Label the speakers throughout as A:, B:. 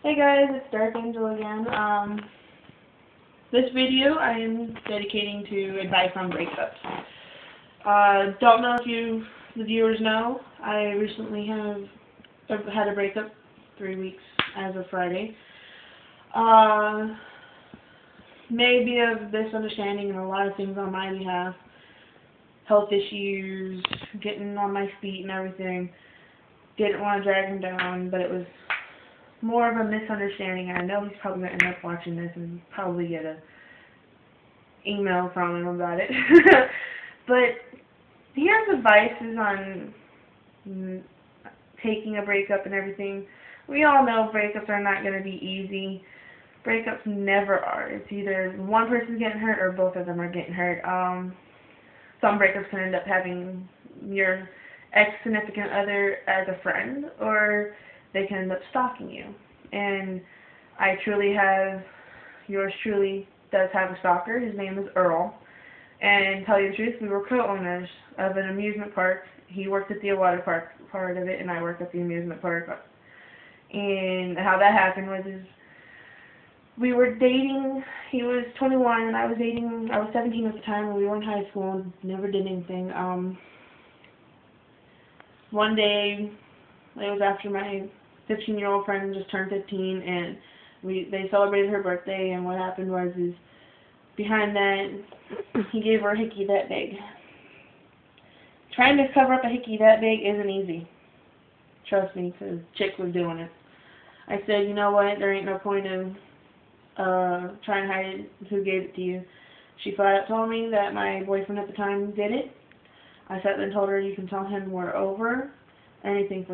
A: Hey guys, it's Dark Angel again. This video I am dedicating to advice on breakups. Don't know if the viewers know, I recently have had a breakup 3 weeks as of Friday. Maybe a misunderstanding and a lot of things on my behalf. Health issues, getting on my feet and everything. Didn't want to drag him down, but it was more of a misunderstanding. I know he's probably going to end up watching this and probably get a email from him about it. But here's advices on taking a breakup and everything. We all know breakups are not going to be easy. Breakups never are. It's either one person's getting hurt or both of them are getting hurt. Some breakups can end up having your ex-significant other as a friend, or they can end up stalking you. And I truly have, yours truly does have a stalker. His name is Earl. And to tell you the truth, we were co-owners of an amusement park. He worked at the water park part of it, and I worked at the amusement park. And how that happened was we were dating. He was 21 and I was 17 at the time, and we were in high school and never did anything. One day, it was after my 15-year-old friend just turned 15, and they celebrated her birthday, and what happened was behind that, he gave her a hickey that big. Trying to cover up a hickey that big isn't easy. Trust me, because chick was doing it. I said, you know what, there ain't no point in trying to hide who gave it to you. She flat out told me that my boyfriend at the time did it. I sat there and told her, you can tell him we're over. Anything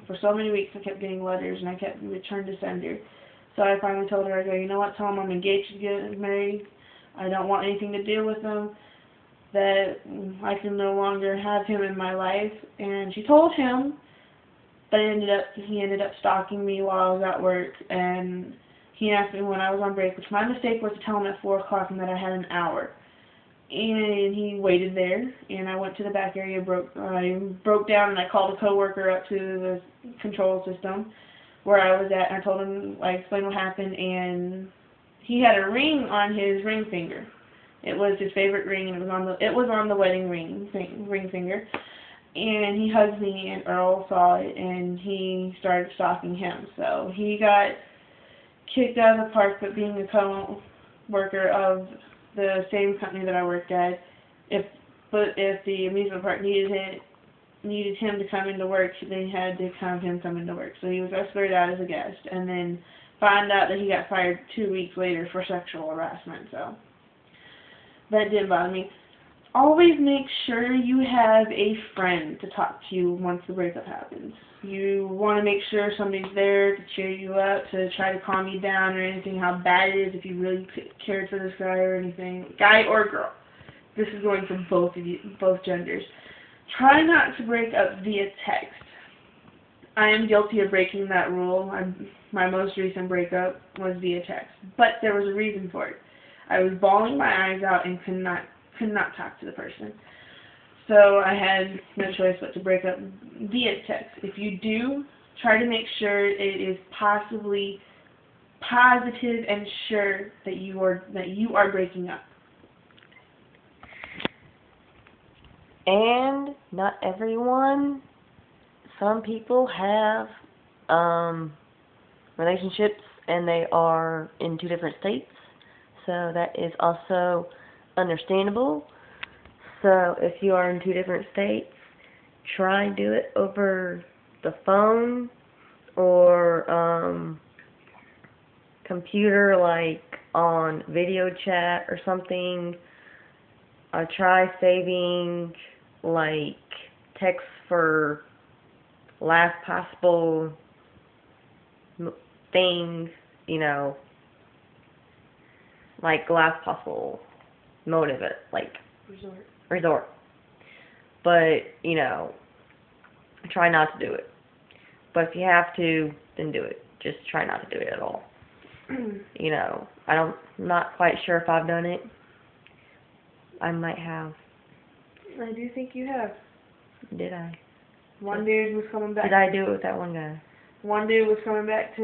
A: for so many weeks. I kept getting letters and I kept return to sender. So I finally told her, I go, you know what, tell him I'm engaged to get married. I don't want anything to do with him. That I can no longer have him in my life. And she told him, but he ended up stalking me while I was at work, and he asked me when I was on break, which my mistake was to tell him at 4 o'clock and that I had an hour. And he waited there, and I went to the back area, I broke down, and I called a coworker up to the control system where I was at, and I told him, I explained what happened, and he had a ring on his ring finger. It was his favorite ring, and it was on the wedding ring finger. And he hugged me, and Earl saw it, and he started stalking him. So he got kicked out of the park, but being a co-worker of the same company that I worked at, if the amusement park needed him to come into work, they had to have him come into work. So he was escorted out as a guest, and then found out that he got fired 2 weeks later for sexual harassment. So that didn't bother me. Always make sure you have a friend to talk to you once the breakup happens. You want to make sure somebody's there to cheer you up, to try to calm you down or anything, how bad it is, if you really cared for this guy or anything, guy or girl. This is going for both of you, both genders. Try not to break up via text. I am guilty of breaking that rule. My most recent breakup was via text, but there was a reason for it. I was bawling my eyes out and could not talk to the person. So I had no choice but to break up via text. If you do, try to make sure it is possibly positive and sure that you are breaking up.
B: And not everyone. Some people have relationships and they are in 2 different states. So that is also understandable. So if you are in 2 different states, try and do it over the phone or computer, like on video chat or something. Try saving like texts for last possible things, like last possible motive, like resort. But, try not to do it. But if you have to, then do it. Just try not to do it at all. I'm not quite sure if I've done it. I might have.
A: I do think you have.
B: Did I?
A: One dude was coming back.
B: Did I do it with that one guy?
A: One dude was coming back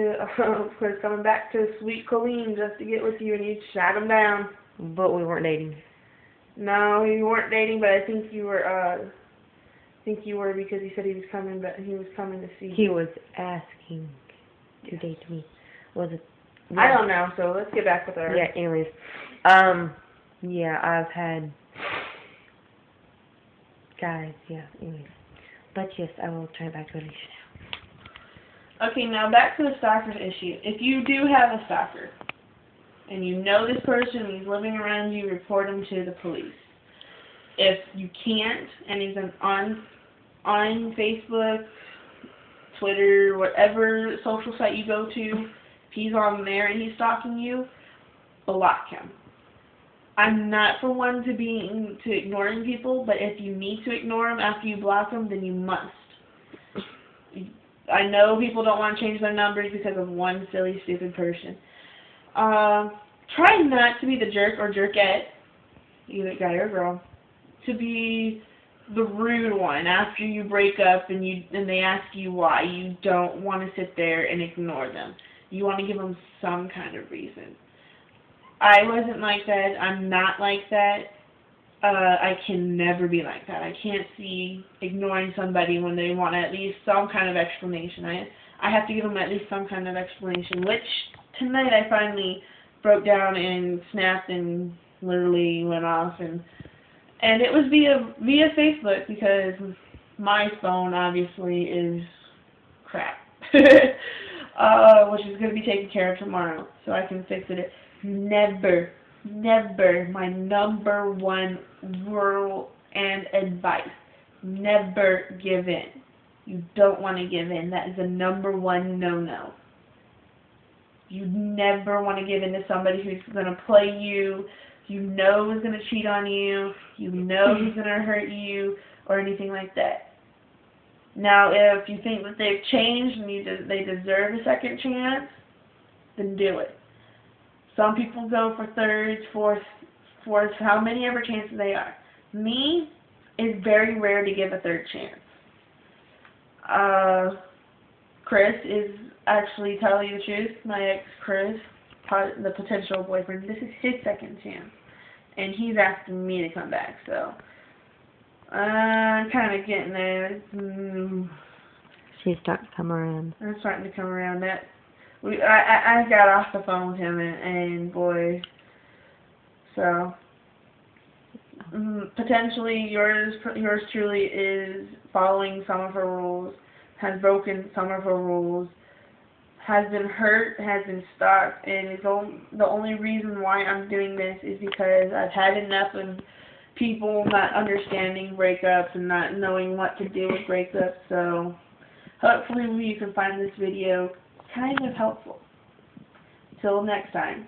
A: to Sweet Colleen just to get with you, and you shot him down.
B: But we weren't dating.
A: No, you weren't dating, but I think you were. Because he said he was coming, but he was coming to see.
B: He was asking to date me. Was it? Yeah.
A: I don't know. So let's get back with our.
B: Yeah. Anyways, yeah, I've had guys. Yeah. Anyways, but yes, I will turn it back to Alicia now.
A: Okay, now back to the stalker's issue. If you do have a stalker, and you know this person, he's living around you, report him to the police. If you can't, and he's on Facebook, Twitter, whatever social site you go to, if he's on there and he's stalking you, block him. I'm not for one to ignoring people, but if you need to ignore them after you block them, then you must. I know people don't want to change their numbers because of one silly, stupid person. Try not to be the jerk or jerkette, either guy or girl, to be the rude one after you break up and they ask you why. You don't want to sit there and ignore them. You want to give them some kind of reason. I wasn't like that. I'm not like that. I can never be like that. I can't see ignoring somebody when they want at least some kind of explanation. I have to give them at least some kind of explanation, which tonight I finally broke down and snapped and literally went off, and it was via Facebook, because my phone obviously is crap, which is going to be taken care of tomorrow, so I can fix it. Never, my number one rule and advice, never give in. You don't want to give in. That is the number one no-no. You never want to give in to somebody who's going to play you, you know is going to cheat on you, you know who's going to hurt you, or anything like that. Now, if you think that they've changed and they deserve a second chance, then do it. Some people go for thirds, fourths, how many ever chances they are. Me, it's very rare to give a third chance. Chris is actually, telling you the truth, my ex Chris, the potential boyfriend, this is his second chance. And he's asking me to come back, so I'm kind of getting there.
B: She's starting to come around.
A: I'm starting to come around. I got off the phone with him, and boy, so potentially yours truly is following some of her rules, has broken some of her rules, has been hurt, has been stalked, and the only reason why I'm doing this is because I've had enough of people not understanding breakups and not knowing what to do with breakups. So hopefully you can find this video kind of helpful. Till next time.